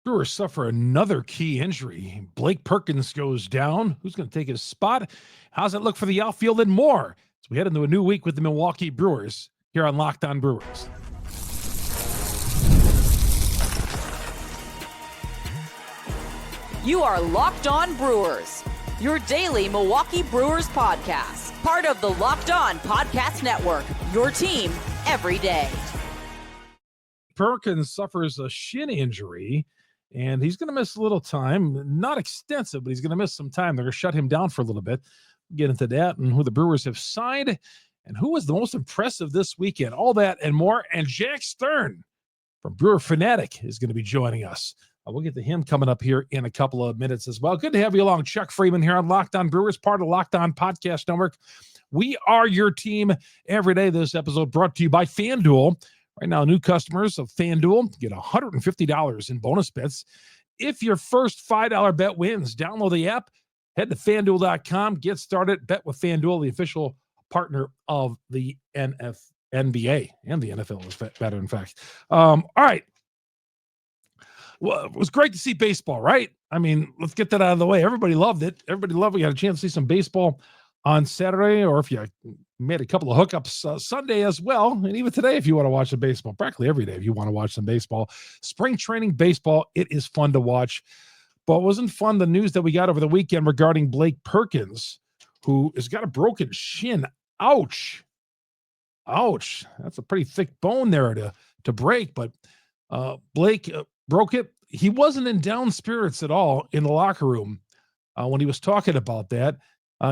Brewers suffer another key injury. Blake Perkins goes down. Who's going to take his spot? How's it look for the outfield and more? So we head into a new week with the Milwaukee Brewers here on Locked On Brewers. You are Locked On Brewers, your daily Milwaukee Brewers podcast. Part of the Locked On Podcast Network, your team every day. Perkins suffers a shin injury, and he's going to miss a little time. Not extensive, but he's going to miss some time. They're going to shut him down for a little bit. We'll get into that and who the Brewers have signed and who was the most impressive this weekend. All that and more. And Jack Stern from Brewerfanatic is going to be joining us. We'll get to him coming up here in a couple of minutes as well. Good to have you along. Chuck Freeman here on Locked On Brewers, part of the Locked On Podcast Network. We are your team every day. This episode brought to you by FanDuel. Right now, new customers of FanDuel get $150 in bonus bets if your first $5 bet wins. Download the app, head to FanDuel.com, get started, bet with FanDuel, the official partner of the NBA and the NFL is better, in fact. All right. Well, it was great to see baseball, right? I mean, let's get that out of the way. Everybody loved it. Everybody loved it. We had a chance to see some baseball on Saturday, or if you made a couple of hookups Sunday as well. And even today, if you want to watch the baseball, practically every day, if you want to watch some baseball, spring training baseball, it is fun to watch. But it wasn't fun the news that we got over the weekend regarding Blake Perkins, who has got a broken shin. Ouch. Ouch. That's a pretty thick bone there to break. But Blake broke it. He wasn't in down spirits at all in the locker room when he was talking about that.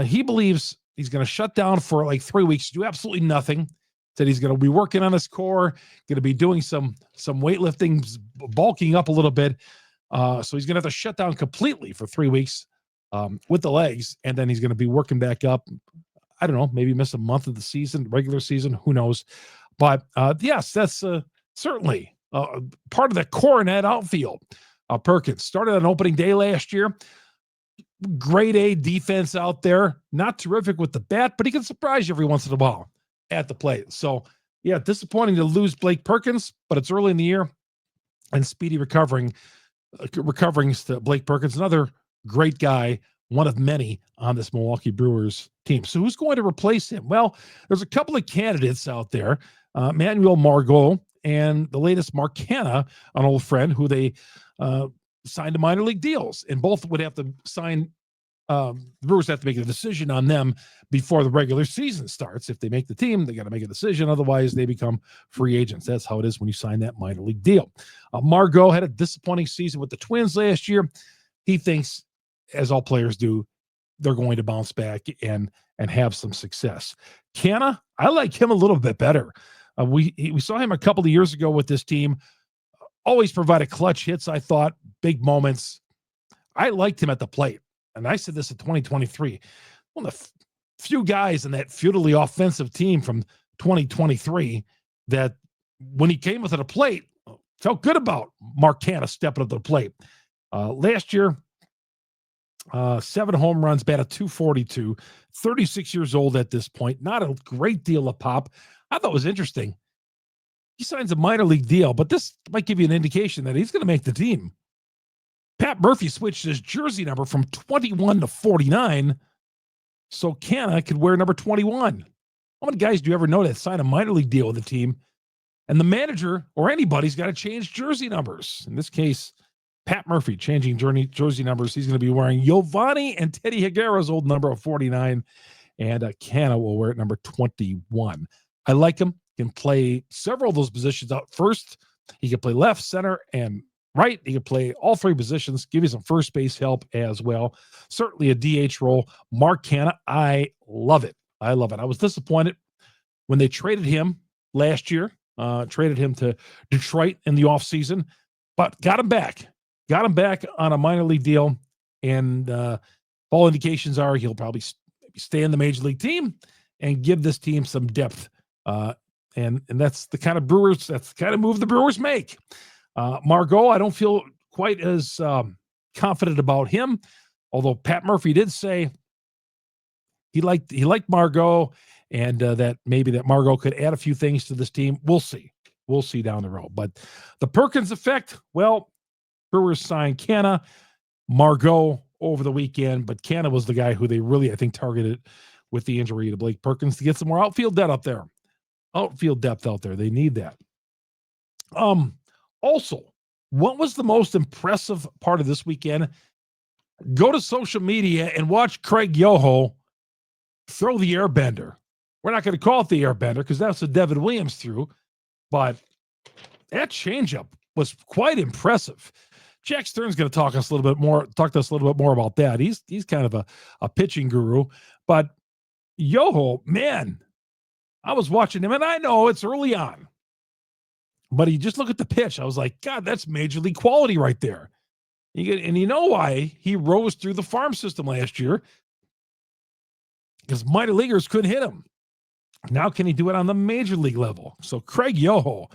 He believes he's going to shut down for like 3 weeks, do absolutely nothing. Said he's going to be working on his core, going to be doing some weightlifting, bulking up a little bit. So he's going to have to shut down completely for 3 weeks with the legs, and then he's going to be working back up. I don't know, maybe miss a month of the season, regular season, who knows. But yes, that's certainly part of the core in that outfield. Perkins started on opening day last year. Grade A defense out there. Not terrific with the bat, but he can surprise you every once in a while at the plate. So, yeah, disappointing to lose Blake Perkins, but it's early in the year and speedy recoverings to Blake Perkins, another great guy, one of many on this Milwaukee Brewers team. So who's going to replace him? Well, there's a couple of candidates out there. Manuel Margot and the latest Mark Canha, an old friend who they signed to minor league deals, and both would have to sign. The Brewers have to make a decision on them before the regular season starts. If they make the team, they got to make a decision. Otherwise, they become free agents. That's how it is when you sign that minor league deal. Margot had a disappointing season with the Twins last year. He thinks, as all players do, they're going to bounce back and have some success. Canha, I like him a little bit better. We saw him a couple of years ago with this team. Always provided clutch hits, I thought, big moments. I liked him at the plate. And I said this in 2023. One of the few guys in that feudally offensive team from 2023 that when he came to the plate, felt good about Mark Canha stepping up to the plate. Last year, 7 home runs, batted .242, 36 years old at this point. Not a great deal of pop. I thought it was interesting. He signs a minor league deal, but this might give you an indication that he's going to make the team. Pat Murphy switched his jersey number from 21 to 49, so Canha could wear number 21. How many guys do you ever know that sign a minor league deal with a team, and the manager or anybody's got to change jersey numbers? In this case, Pat Murphy changing jersey numbers. He's going to be wearing Giovanni and Teddy Higuera's old number of 49, and Canha will wear it number 21. I like him. Can play several of those positions out first. He can play left, center, and right. He can play all 3 positions, give you some first base help as well. Certainly a DH role. Mark Canha, I love it. I love it. I was disappointed when they traded him last year, traded him to Detroit in the offseason, but got him back. Got him back on a minor league deal, and all indications are he'll probably stay in the major league team and give this team some depth. And that's the kind of Brewers, that's the kind of move the Brewers make. Margot, I don't feel quite as confident about him, although Pat Murphy did say he liked Margot, and that maybe that Margot could add a few things to this team. We'll see. We'll see down the road. But the Perkins effect, well, Brewers signed Canna, Margot over the weekend, but Canna was the guy who they really, I think, targeted with the injury to Blake Perkins to get some more outfield depth up there. Outfield depth out there. They need that. Also, what was the most impressive part of this weekend? Go to social media and watch Craig Yoho throw the airbender. We're not going to call it the airbender because that's what Devin Williams threw, but that changeup was quite impressive. Jack Stern's going to talk to us a little bit more about that. He's kind of a pitching guru, but Yoho, man, I was watching him, and I know it's early on, but he just look at the pitch. I was like, God, that's major league quality right there. And you know why he rose through the farm system last year? Because minor leaguers couldn't hit him. Now can he do it on the major league level? So Craig Yoho,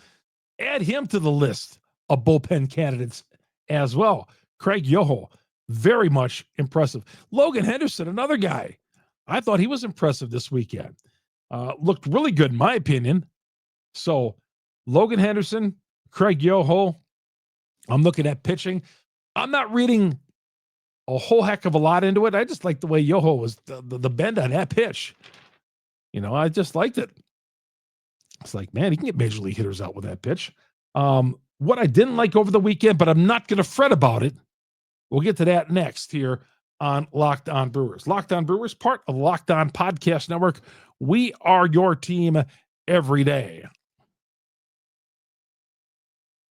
add him to the list of bullpen candidates as well. Craig Yoho, very much impressive. Logan Henderson, another guy. I thought he was impressive this weekend. Looked really good in my opinion. So Logan Henderson, Craig Yoho, I'm looking at pitching. I'm not reading a whole heck of a lot into it. I just like the way Yoho was, the bend on that pitch. I just liked it. It's like, man, he can get major league hitters out with that pitch. What I didn't like over the weekend, but I'm not going to fret about it. We'll get to that next here on Locked On Brewers. Locked On Brewers, part of Locked On Podcast Network. We are your team every day.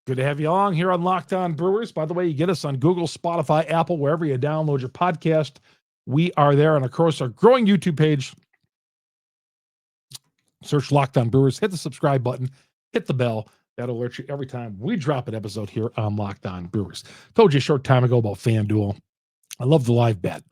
Good to have you along here on Locked On Brewers. By the way, you get us on Google, Spotify, Apple, wherever you download your podcast. We are there. And of course, our growing YouTube page. Search Locked On Brewers. Hit the subscribe button. Hit the bell. That'll alert you every time we drop an episode here on Locked On Brewers. Told you a short time ago about FanDuel. I love the live bet.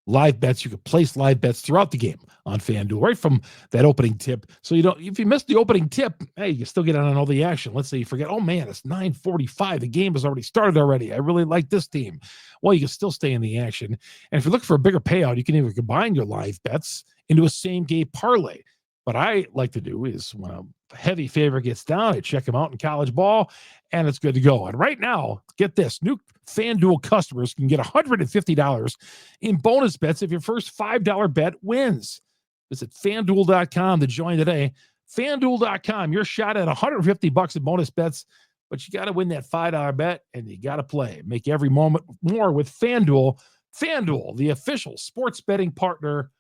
Live bets, you can place live bets throughout the game on FanDuel, right from that opening tip. So if you missed the opening tip, hey, you can still get on all the action. Let's say you forget, oh man, it's 9:45. The game has already started already. I really like this team. Well, you can still stay in the action. And if you're looking for a bigger payout, you can even combine your live bets into a same game parlay. What I like to do is when a heavy favorite gets down, I check them out in college ball, and it's good to go. And right now, get this, new FanDuel customers can get $150 in bonus bets if your first $5 bet wins. Visit FanDuel.com to join today. FanDuel.com, your shot at $150 in bonus bets, but you got to win that $5 bet, and you got to play. Make every moment more with FanDuel. FanDuel, the official sports betting partner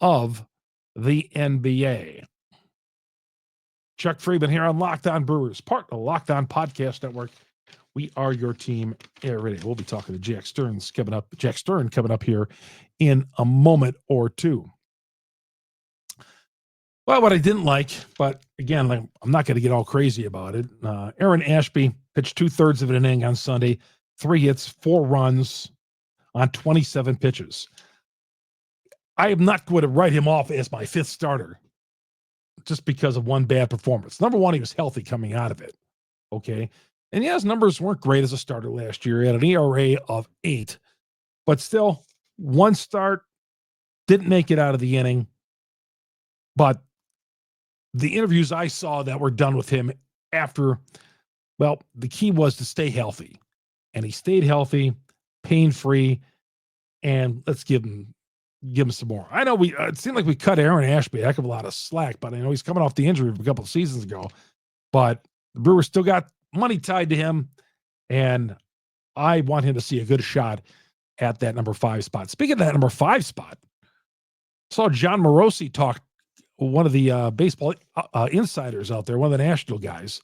of the NBA. Chuck Freeman here on Locked On Brewers, part of the Locked On Podcast Network. We are your team every day. We'll be talking to Jack Stern coming up here in a moment or two. Well, what I didn't like, but again, I'm not going to get all crazy about it. Aaron Ashby pitched 2/3 of an inning on Sunday, 3 hits, 4 runs on 27 pitches. I am not going to write him off as my 5th starter just because of one bad performance. Number one, he was healthy coming out of it. Okay. And yeah, his numbers weren't great as a starter last year. He had an ERA of 8, but still 1 start, didn't make it out of the inning. But the interviews I saw that were done with him after, well, the key was to stay healthy. And he stayed healthy, pain-free, and let's give him some more. I know it seemed like we cut Aaron Ashby a heck of a lot of slack, but I know he's coming off the injury from a couple of seasons ago. But the Brewers still got money tied to him, and I want him to see a good shot at that number 5 spot. Speaking of that number 5 spot, I saw John Morosi talk, one of the baseball insiders out there, one of the national guys,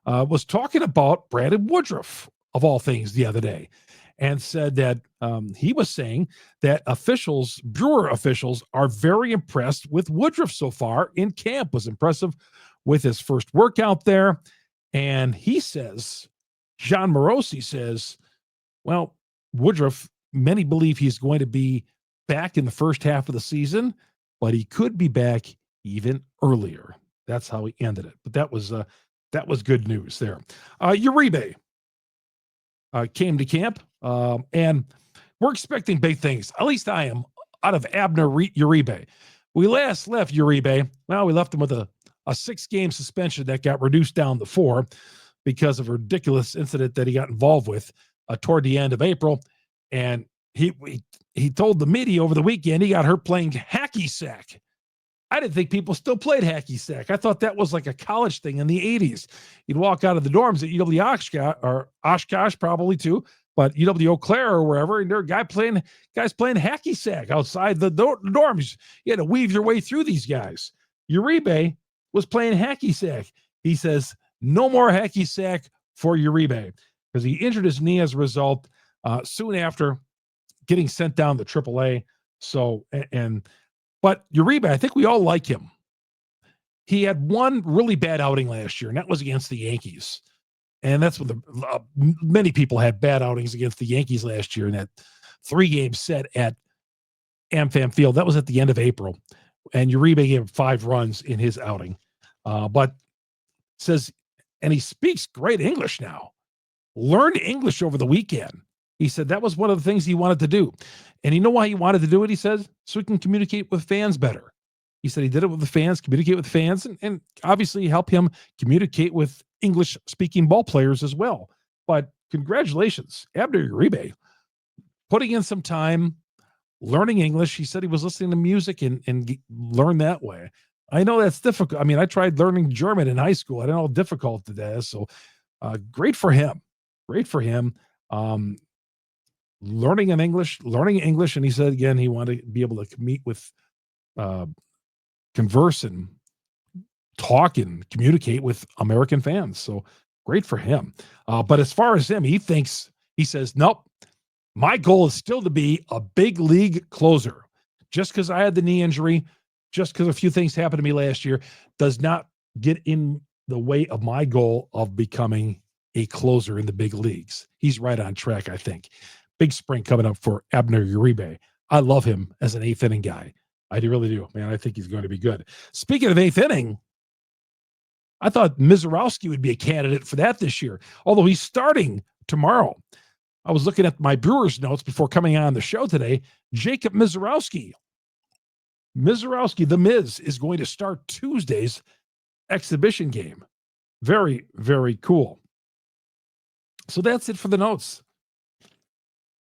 was talking about Brandon Woodruff, of all things, the other day, and said that he was saying that Brewer officials are very impressed with Woodruff so far in camp, was impressive with his first workout there. And he says, John Morosi says, well, Woodruff, many believe he's going to be back in the first half of the season, but he could be back even earlier. That's how he ended it. But that was good news there. Uribe came to camp, and we're expecting big things. At least I am, out of Abner Uribe. We last left Uribe. Well, we left him with a 6-game suspension that got reduced down to 4 because of a ridiculous incident that he got involved with toward the end of April, and he told the media over the weekend he got hurt playing hacky sack. I didn't think people still played hacky sack. I thought that was like a college thing in the 80s. You'd walk out of the dorms at UW Oshkosh, or Oshkosh probably too, but UW Eau Claire or wherever, and there are guys playing hacky sack outside the dorms. You had to weave your way through these guys. Uribe was playing hacky sack. He says, no more hacky sack for Uribe, because he injured his knee as a result soon after getting sent down to AAA. So, but Uribe, I think we all like him. He had one really bad outing last year, and that was against the Yankees. And that's when many people had bad outings against the Yankees last year in that 3-game set at AmFam Field. That was at the end of April. And Uribe gave him 5 runs in his outing. But says, and he speaks great English now. Learned English over the weekend. He said that was one of the things he wanted to do. And you know why he wanted to do it, he says? So he can communicate with fans better. He said he did it with the fans, communicate with fans, and obviously help him communicate with English-speaking ball players as well. But congratulations, Abner Uribe, putting in some time, learning English. He said he was listening to music and learned that way. I know that's difficult. I mean, I tried learning German in high school. I don't know how difficult it is. So great for him. Great for him. Learning English. And he said, again, he wanted to be able to meet with, converse and talk and communicate with American fans. So great for him. But as far as him, he says, nope, my goal is still to be a big league closer. Just because I had the knee injury, just because a few things happened to me last year, does not get in the way of my goal of becoming a closer in the big leagues. He's right on track, I think. Big spring coming up for Abner Uribe. I love him as an 8th inning guy. I really do, man. I think he's going to be good. Speaking of 8th inning, I thought Misiorowski would be a candidate for that this year, although he's starting tomorrow. I was looking at my Brewers notes before coming on the show today. Jacob Misiorowski, the Miz, is going to start Tuesday's exhibition game. Very, very cool. So that's it for the notes.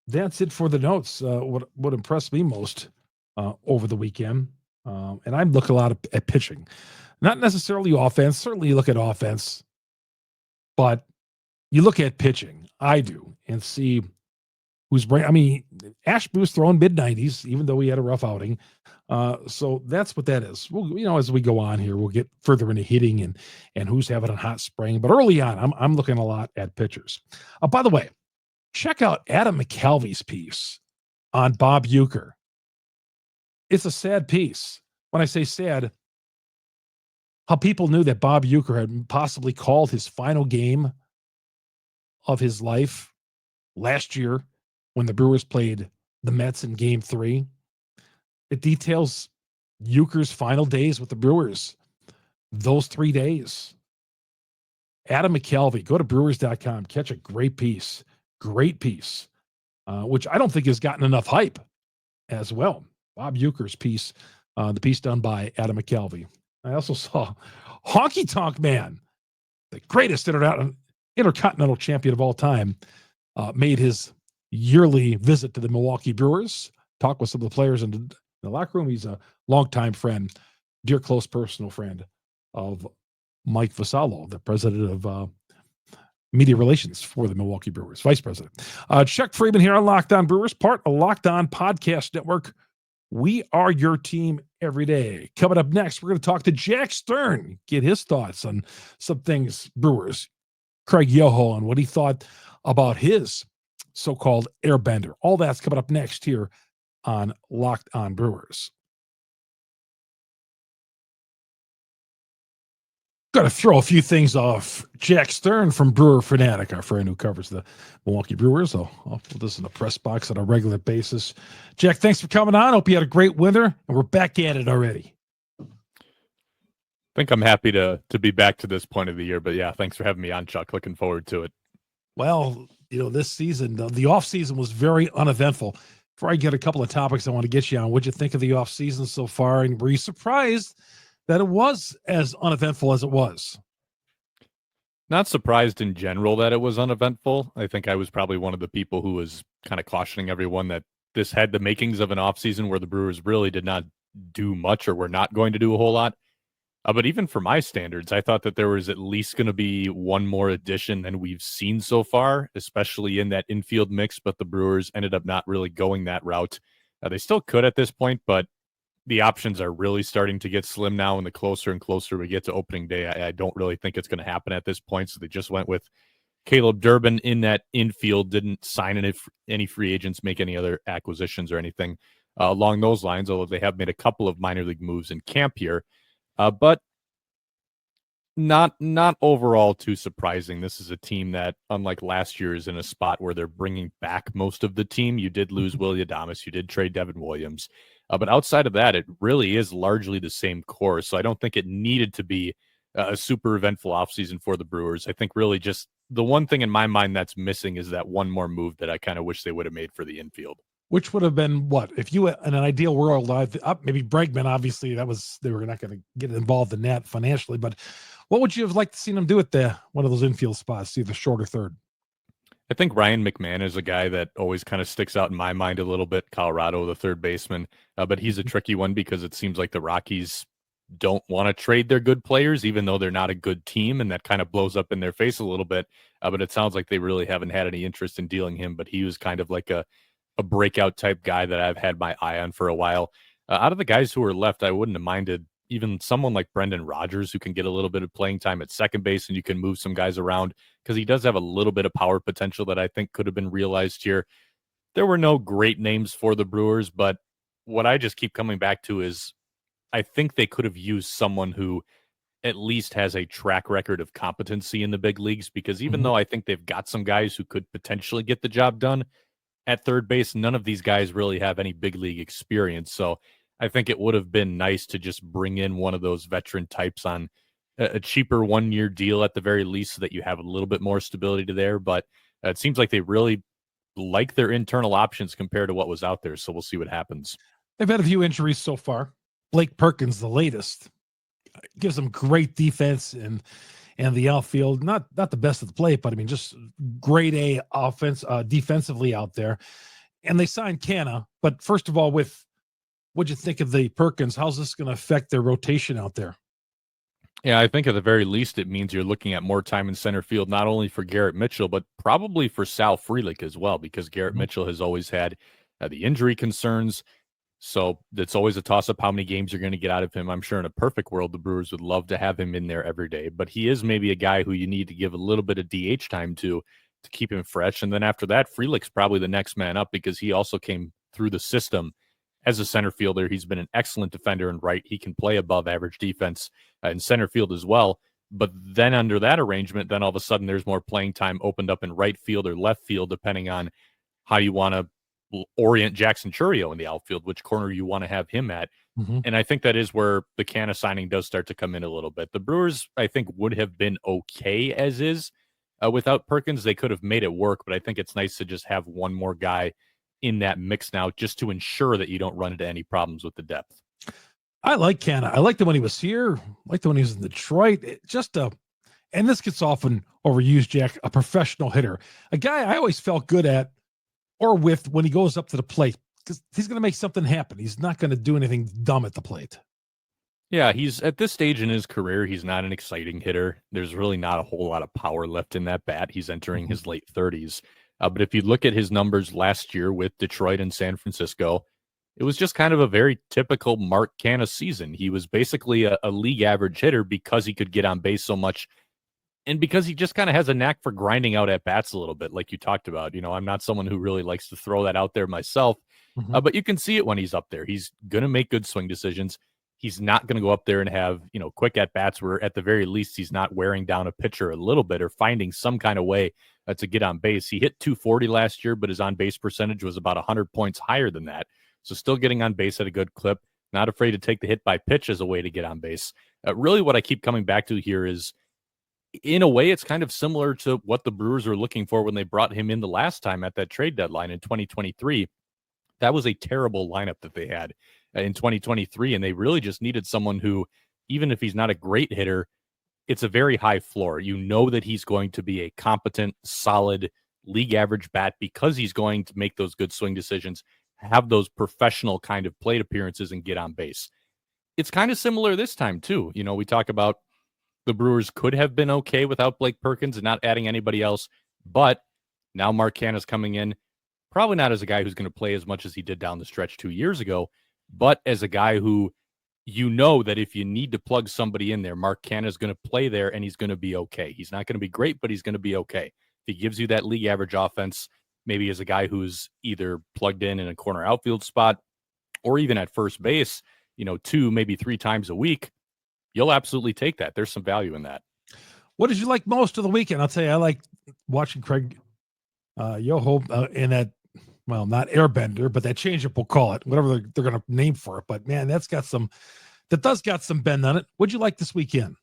What impressed me most over the weekend, and I'm looking a lot at pitching. Not necessarily offense. Certainly you look at offense, but you look at pitching. I do, and see who's bringing. I mean, Ashby's throwing mid-90s, even though he had a rough outing. So that's what that is. We'll, as we go on here, we'll get further into hitting and who's having a hot spring. But early on, I'm looking a lot at pitchers. By the way, check out Adam McCalvy's piece on Bob Uecker. It's a sad piece. When I say sad, how people knew that Bob Uecker had possibly called his final game of his life last year when the Brewers played the Mets in Game 3. It details Uecker's final days with the Brewers, those 3 days. Adam McCalvy, go to brewers.com, catch a great piece, which I don't think has gotten enough hype as well. Bob Uecker's piece, the piece done by Adam McCalvy. I also saw Honky Tonk Man, the greatest intercontinental champion of all time, made his yearly visit to the Milwaukee Brewers, talk with some of the players in the locker room. He's a longtime friend, dear close personal friend of Mike Vassallo, the president of media relations for the Milwaukee Brewers, vice president. Chuck Freeman here on Locked On Brewers, part of Locked On Podcast Network. We are your team every day. Coming up next, we're going to talk to Jack Stern, get his thoughts on some things Brewers. Craig Yoho on what he thought about his so-called airbender. All that's coming up next here on Locked On Brewers. Got to throw a few things off Jack Stern from Brewerfanatic, our friend who covers the Milwaukee Brewers. I'll put this in the press box on a regular basis. Jack, thanks for coming on. Hope you had a great winter, and we're back at it already. I think I'm happy to be back to this point of the year, but yeah, thanks for having me on, Chuck. Looking forward to it. Well, this season, the off season was very uneventful. Before I get a couple of topics I want to get you on, what'd you think of the off season so far? And were you surprised that it was as uneventful as it was? Not surprised in general that it was uneventful. I think I was probably one of the people who was kind of cautioning everyone that this had the makings of an offseason where the Brewers really did not do much or were not going to do a whole lot. But even for my standards, I thought that there was at least going to be one more addition than we've seen so far, especially in that infield mix. But the Brewers ended up not really going that route. They still could at this point, but the options are really starting to get slim now. And the closer and closer we get to opening day, I don't really think it's going to happen at this point. So they just went with Caleb Durbin in that infield, didn't sign any free agents, make any other acquisitions or anything along those lines, although they have made a couple of minor league moves in camp here. But not overall too surprising. This is a team that, unlike last year, is in a spot where they're bringing back most of the team. You did lose Willie Adames. You did trade Devin Williams. But outside of that, it really is largely the same core. So I don't think it needed to be a super eventful offseason for the Brewers. I think really just the one thing in my mind that's missing is that one more move that I kind of wish they would have made for the infield. Which would have been what? If you, in an ideal world, maybe Bregman, obviously they were not going to get involved in that financially, but what would you have liked to see them do at one of those infield spots, either short or third? I think Ryan McMahon is a guy that always kind of sticks out in my mind a little bit. Colorado, the third baseman, but he's a tricky one because it seems like the Rockies don't want to trade their good players, even though they're not a good team, and that kind of blows up in their face a little bit. But it sounds like they really haven't had any interest in dealing him, but he was kind of like a breakout type guy that I've had my eye on for a while. Out of the guys who are left, I wouldn't have minded even someone like Brendan Rodgers, who can get a little bit of playing time at second base, and you can move some guys around because he does have a little bit of power potential that I think could have been realized here. There were no great names for the Brewers, but what I just keep coming back to is I think they could have used someone who at least has a track record of competency in the big leagues, because even though I think they've got some guys who could potentially get the job done at third base, none of these guys really have any big league experience. So I think it would have been nice to just bring in one of those veteran types on a cheaper 1-year deal at the very least, so that you have a little bit more stability to there. But it seems like they really like their internal options compared to what was out there. So we'll see what happens. They've had a few injuries so far. Blake Perkins, the latest, gives them great defense and the outfield, not the best at the plate, but I mean, just grade A offense, defensively out there. And they signed Canna. But first of all, what'd you think of the Perkins? How's this going to affect their rotation out there? Yeah, I think at the very least, it means you're looking at more time in center field, not only for Garrett Mitchell, but probably for Sal Frelick as well, because Garrett Mitchell has always had the injury concerns. So it's always a toss-up how many games you're going to get out of him. I'm sure in a perfect world, the Brewers would love to have him in there every day, but he is maybe a guy who you need to give a little bit of DH time to keep him fresh. And then after that, Frelick's probably the next man up, because he also came through the system as a center fielder. He's been an excellent defender in right. He can play above average defense in center field as well. But then under that arrangement, then all of a sudden there's more playing time opened up in right field or left field, depending on how you want to orient Jackson Churio in the outfield, which corner you want to have him at. And I think that is where the Canna signing does start to come in a little bit. The Brewers, I think, would have been okay as is without Perkins. They could have made it work, but I think it's nice to just have one more guy in that mix now, just to ensure that you don't run into any problems with the depth. I like Canna. I liked him when he was here. I liked him when he was in Detroit. And this gets often overused, Jack, a professional hitter, a guy I always felt good at or with when he goes up to the plate, because he's going to make something happen. He's not going to do anything dumb at the plate. Yeah, he's at this stage in his career, he's not an exciting hitter. There's really not a whole lot of power left in that bat. He's entering his late 30s. But if you look at his numbers last year with Detroit and San Francisco, it was just kind of a very typical Mark Canna season. He was basically a league average hitter because he could get on base so much, and because he just kind of has a knack for grinding out at bats a little bit, like you talked about. You know, I'm not someone who really likes to throw that out there myself, but you can see it when he's up there. He's going to make good swing decisions. He's not going to go up there and have, quick at bats where at the very least he's not wearing down a pitcher a little bit or finding some kind of way to get on base. He hit 240 last year, but his on base percentage was about 100 points higher than that. So still getting on base at a good clip, not afraid to take the hit by pitch as a way to get on base. Really what I keep coming back to here is, in a way, it's kind of similar to what the Brewers were looking for when they brought him in the last time at that trade deadline in 2023. That was a terrible lineup that they had in 2023, and they really just needed someone who, even if he's not a great hitter, it's a very high floor. You know that he's going to be a competent, solid, league average bat because he's going to make those good swing decisions, have those professional kind of plate appearances, and get on base. It's kind of similar this time, too. You know, we talk about the Brewers could have been okay without Blake Perkins and not adding anybody else, but now Mark Canha's coming in, probably not as a guy who's going to play as much as he did down the stretch 2 years ago, but as a guy who you know that if you need to plug somebody in there, Mark Canha is going to play there and he's going to be okay. He's not going to be great, but he's going to be okay. If he gives you that league average offense, maybe as a guy who's either plugged in a corner outfield spot or even at first base, 2, maybe 3 times a week, you'll absolutely take that. There's some value in that. What did you like most of the weekend? I'll tell you, I like watching Craig Yoho in that, well, not airbender, but that changeup, we'll call it, whatever they're going to name for it. But man, that does got some bend on it. What'd you like this weekend?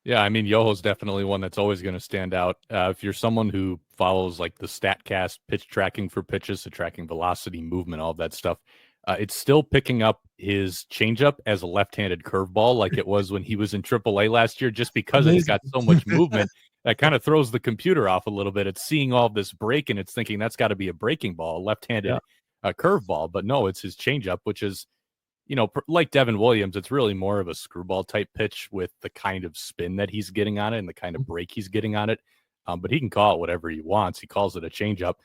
Yeah, I mean, Yoho's definitely one that's always going to stand out. If you're someone who follows like the StatCast pitch tracking for pitches, so tracking velocity, movement, all that stuff, it's still picking up his changeup as a left-handed curveball like it was when he was in AAA last year, just because it's got so much movement. That kind of throws the computer off a little bit. It's seeing all this break, and it's thinking that's got to be a breaking ball, a left-handed curveball. But no, it's his changeup, which is, like Devin Williams, it's really more of a screwball type pitch with the kind of spin that he's getting on it and the kind of break he's getting on it. But he can call it whatever he wants. He calls it a changeup.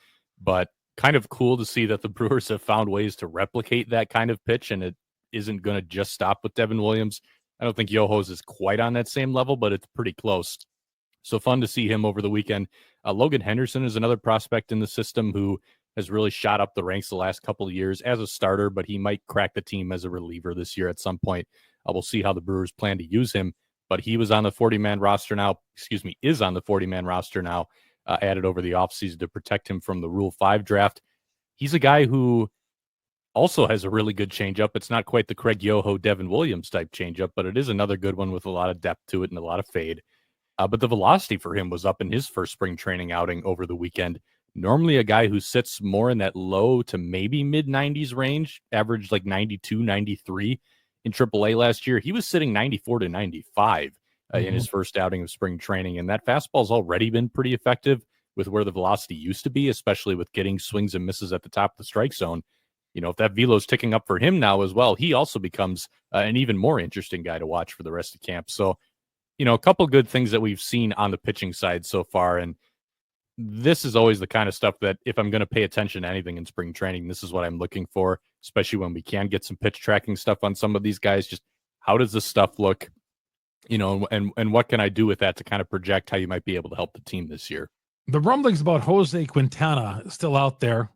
But kind of cool to see that the Brewers have found ways to replicate that kind of pitch, and it isn't going to just stop with Devin Williams. I don't think Yoho's is quite on that same level, but it's pretty close. So fun to see him over the weekend. Logan Henderson is another prospect in the system who has really shot up the ranks the last couple of years as a starter, but he might crack the team as a reliever this year at some point. We'll see how the Brewers plan to use him, but he was on the 40-man roster now, is on the 40-man roster now, added over the offseason to protect him from the Rule 5 draft. He's a guy who also has a really good changeup. It's not quite the Craig Yoho, Devin Williams type changeup, but it is another good one with a lot of depth to it and a lot of fade. But the velocity for him was up in his first spring training outing over the weekend. Normally a guy who sits more in that low to maybe mid-90s range, averaged like 92, 93 in AAA last year. He was sitting 94 to 95 in his first outing of spring training, and that fastball's already been pretty effective with where the velocity used to be, especially with getting swings and misses at the top of the strike zone. If that velo's ticking up for him now as well, he also becomes an even more interesting guy to watch for the rest of camp. So, a couple good things that we've seen on the pitching side so far. And this is always the kind of stuff that if I'm going to pay attention to anything in spring training, this is what I'm looking for, especially when we can get some pitch tracking stuff on some of these guys. Just how does this stuff look, and what can I do with that to kind of project how you might be able to help the team this year? The rumblings about Jose Quintana still out there.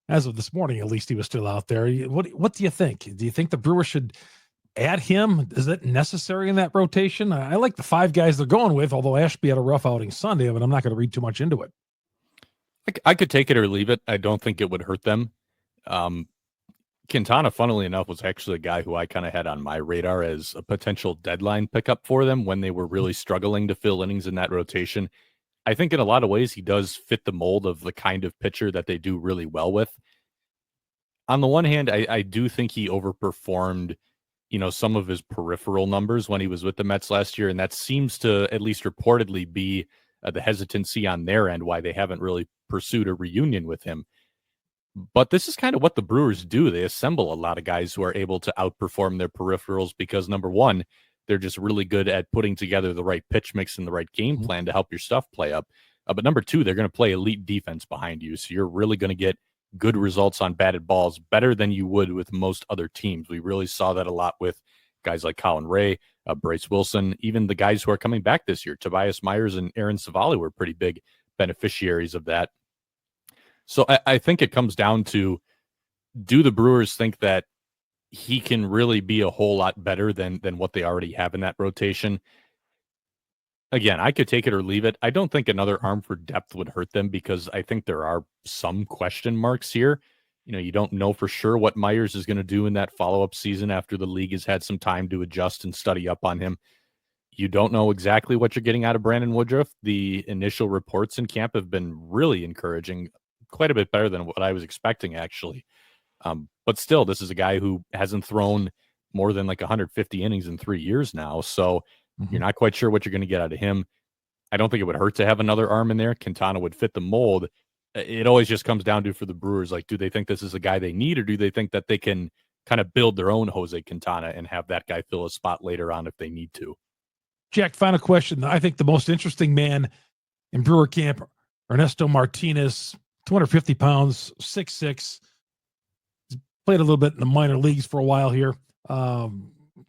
As of this morning, at least he was still out there. What do you think? Do you think the Brewers should add him? Is it necessary in that rotation? I like the 5 guys they're going with, although Ashby had a rough outing Sunday, but I'm not going to read too much into it. I could take it or leave it. I don't think it would hurt them. Quintana, funnily enough, was actually a guy who I kind of had on my radar as a potential deadline pickup for them when they were really struggling to fill innings in that rotation. I think in a lot of ways he does fit the mold of the kind of pitcher that they do really well with. On the one hand, I do think he overperformed, some of his peripheral numbers when he was with the Mets last year, and that seems to at least reportedly be the hesitancy on their end why they haven't really pursued a reunion with him. But this is kind of what the Brewers do. They assemble a lot of guys who are able to outperform their peripherals because, number one, they're just really good at putting together the right pitch mix and the right game plan to help your stuff play up. But number two, they're going to play elite defense behind you. So you're really going to get good results on batted balls, better than you would with most other teams. We really saw that a lot with guys like Colin Ray, Bryce Wilson, even the guys who are coming back this year. Tobias Myers and Aaron Savali were pretty big beneficiaries of that. So I think it comes down to, do the Brewers think that he can really be a whole lot better than what they already have in that rotation? Again, I could take it or leave it. I don't think another arm for depth would hurt them because I think there are some question marks here. You don't know for sure what Myers is going to do in that follow-up season after the league has had some time to adjust and study up on him. You don't know exactly what you're getting out of Brandon Woodruff. The initial reports in camp have been really encouraging, quite a bit better than what I was expecting, actually. But still, this is a guy who hasn't thrown more than like 150 innings in 3 years now. So You're not quite sure what you're going to get out of him. I don't think it would hurt to have another arm in there. Quintana would fit the mold. It always just comes down to, for the Brewers, like, do they think this is a guy they need, or do they think that they can kind of build their own Jose Quintana and have that guy fill a spot later on if they need to? Jack, final question. I think the most interesting man in Brewer camp, Ernesto Martinez, 250 pounds, 6'6", played a little bit in the minor leagues for a while here.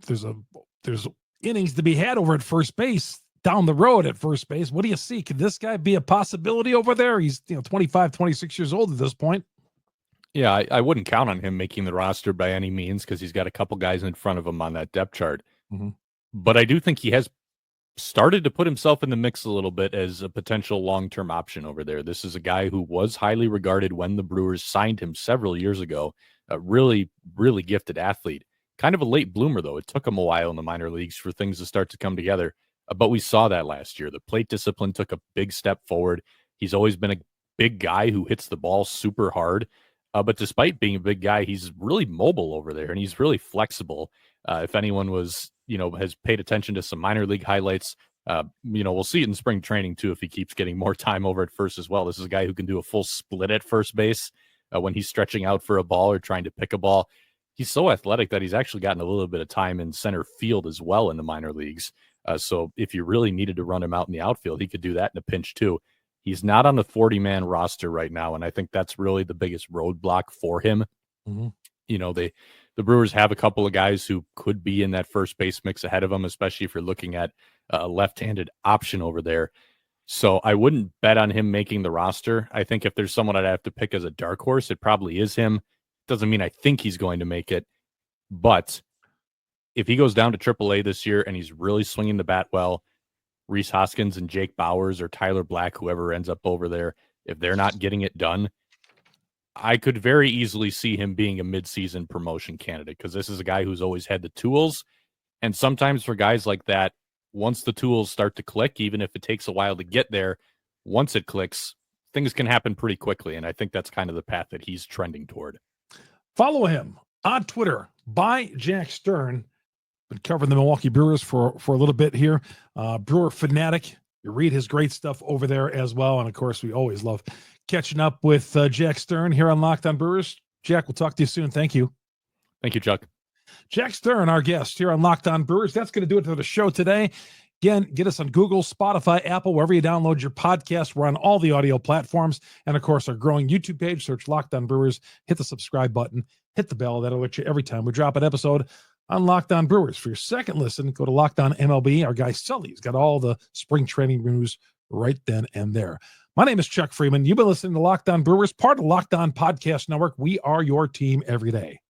There's innings to be had over at first base, down the road at first base. What do you see? Could this guy be a possibility over there? He's 25, 26 years old at this point. Yeah, I wouldn't count on him making the roster by any means, because he's got a couple guys in front of him on that depth chart. But I do think he has started to put himself in the mix a little bit as a potential long-term option over there. This is a guy who was highly regarded when the Brewers signed him several years ago. A really, really gifted athlete. Kind of a late bloomer, though. It took him a while in the minor leagues for things to start to come together. But we saw that last year. The plate discipline took a big step forward. He's always been a big guy who hits the ball super hard. But despite being a big guy, he's really mobile over there, and he's really flexible. If anyone has paid attention to some minor league highlights, we'll see it in spring training too if he keeps getting more time over at first as well. This is a guy who can do a full split at first base when he's stretching out for a ball or trying to pick a ball. He's so athletic that he's actually gotten a little bit of time in center field as well in the minor leagues. So if you really needed to run him out in the outfield, he could do that in a pinch too. He's not on the 40-man roster right now, and I think that's really the biggest roadblock for him. The Brewers have a couple of guys who could be in that first base mix ahead of him, especially if you're looking at a left-handed option over there. So I wouldn't bet on him making the roster. I think if there's someone I'd have to pick as a dark horse, it probably is him. Doesn't mean I think he's going to make it, but if he goes down to AAA this year and he's really swinging the bat well, Rhys Hoskins and Jake Bauers or Tyler Black, whoever ends up over there, if they're not getting it done, I could very easily see him being a midseason promotion candidate, because this is a guy who's always had the tools. And sometimes for guys like that, once the tools start to click, even if it takes a while to get there, once it clicks, things can happen pretty quickly. And I think that's kind of the path that he's trending toward. Follow him on Twitter by Jack Stern. Been covering the Milwaukee Brewers for a little bit here. Brewerfanatic. You read his great stuff over there as well. And of course, we always love catching up with Jack Stern here on Locked On Brewers. Jack, we'll talk to you soon. Thank you. Thank you, Chuck. Jack Stern, our guest here on Locked On Brewers. That's going to do it for the show today. Again, get us on Google, Spotify, Apple, wherever you download your podcast. We're on all the audio platforms. And of course, our growing YouTube page, search Locked On Brewers, hit the subscribe button, hit the bell. That'll let you every time we drop an episode on Locked On Brewers. For your second listen, go to Locked On MLB. Our guy Sully's got all the spring training news right then and there. My name is Chuck Freeman. You've been listening to Locked On Brewers, part of Locked On Podcast Network. We are your team every day.